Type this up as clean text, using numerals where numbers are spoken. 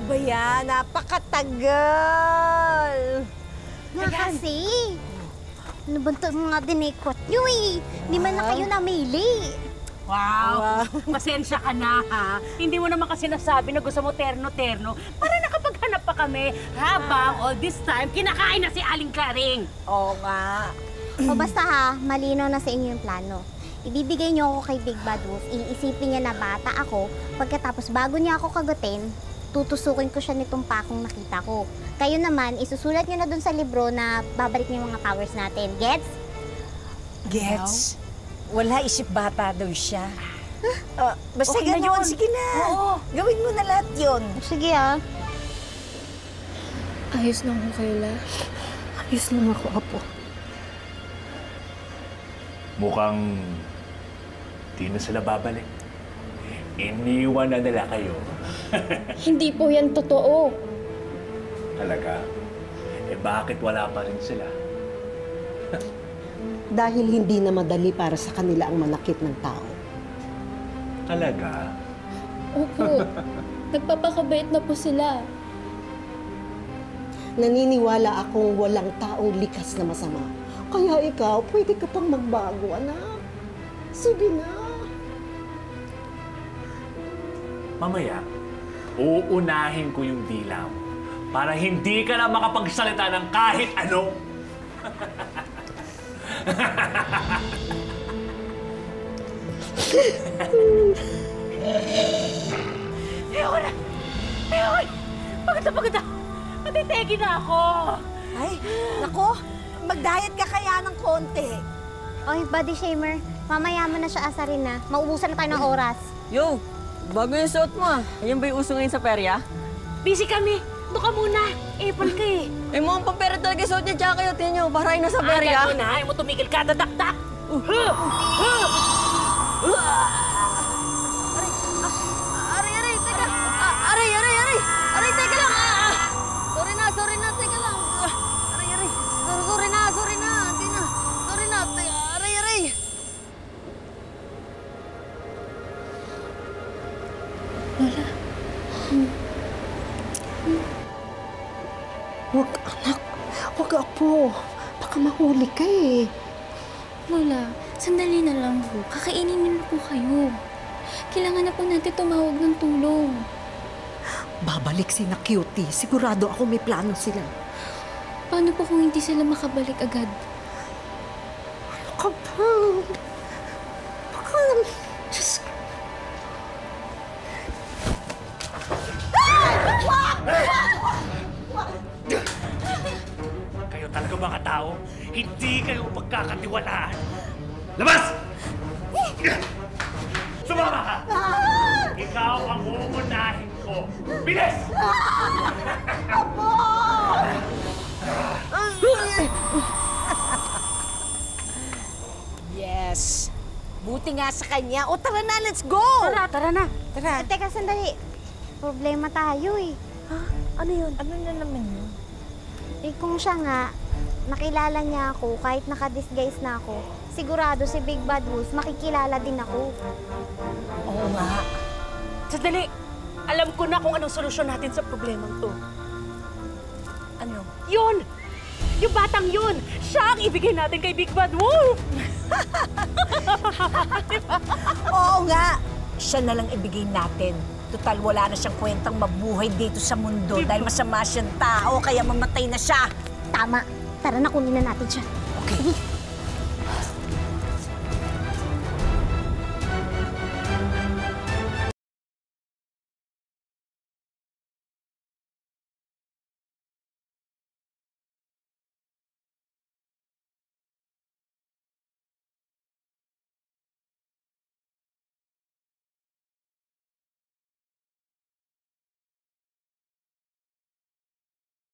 ba yan? Napakatagal! Nga kasi. Ano ba ito mga dinikot nyo eh? Di man na kayo namili. Wow! Pasensya ka na, ha? Hindi mo naman kasi nasabi na gusto mo terno-terno para nakapaghanap pa kami habang all this time kinakain na si Aling Karing. Oo nga. O basta ha, malinaw na sa inyo yung plano. Ibibigay niyo ako kay Big Bad Wolf, iisipin niya na bata ako, pagkatapos bago niya ako kagutin, tutusukin ko siya nitong pakong nakita ko. Kayo naman, isusulat niyo na dun sa libro na babalik niyo yung mga powers natin. Gets? Gets? Wala, isip bata daw siya. Basta Okay na gano'n, yun. sige na. Oo. Gawin mo na lahat yun. Sige ah. Ayos lang ko kayo, La. Ayos lang ako, Apo. Mukhang di na sila babalik. Iniwan na nila kayo. Hindi po yan totoo. Talaga? Eh bakit wala pa rin sila? Dahil hindi na madali para sa kanila ang manakit ng tao. Talaga? Opo. Nagpapakabait na po sila. Naniniwala akong walang taong likas na masama. Kaya ikaw, pwede ka pang magbago, anak. Sige na. Mamaya, uunahin ko yung dilaw para hindi ka na makapagsalita ng kahit ano. Ayoko na! Ayoko! Pagod na pagod ako! Matitegi na ako! Ay, nako, mag-diet ka kaya ng konti. Oy, body shamer, mamaya mo na siya asarin na. Maubusan na tayo ng oras. Yo, bago yung suot mo ah. Ayan ba yung uso ngayon sa perya? Busy kami! Doon ka muna! Apple ka eh! Eh, mukhang pampera talaga yung suot niya, tsaka kayo, tingnan nyo, para na sa perya. Gano'n na! Ayaw mo tumigil ka! Dadakdak! Aray, teka! Aray, teka lang! Sorry na, teka lang! Aray! Sorry na! Hindi na! Sorry na! Aray! Lola. Huwag, anak. Huwag, Apo. Baka mahuli ka eh. Lola, sandali na lang po. Kakainin niyo na po kayo. Kailangan na po natin tumawag ng tulong. Babalik si na Cutie. Sigurado ako may plano sila. Paano po kung hindi sila makabalik agad? Ano ka ba? Baka... Diyos ko. Kayo talaga mga tao, hindi kayo pagkakatiwalaan. Labas! Sumama ka! Ikaw ang uunahin ko. Bilis! Yes. Buti nga sa kanya. O, tara na, let's go! Tara na! Tara. Teka, sandali. Problema tayo eh. Ano yun? Ano na naman yun? Eh kung siya nga, nakilala niya ako kahit naka-disguise na ako, sigurado si Big Bad Wolf makikilala din ako. Oo nga. Sandali! Alam ko na kung anong solusyon natin sa problemang to. Ano? Yun! Yung batang yun! Siya ang ibigay natin kay Big Bad Wolf! Oo nga. Siya na lang ibigay natin. Total, wala na siyang kwentang mabuhay dito sa mundo dahil masama siyang tao, kaya mamatay na siya. Tama. Tara na, kunin na natin siya. Okay.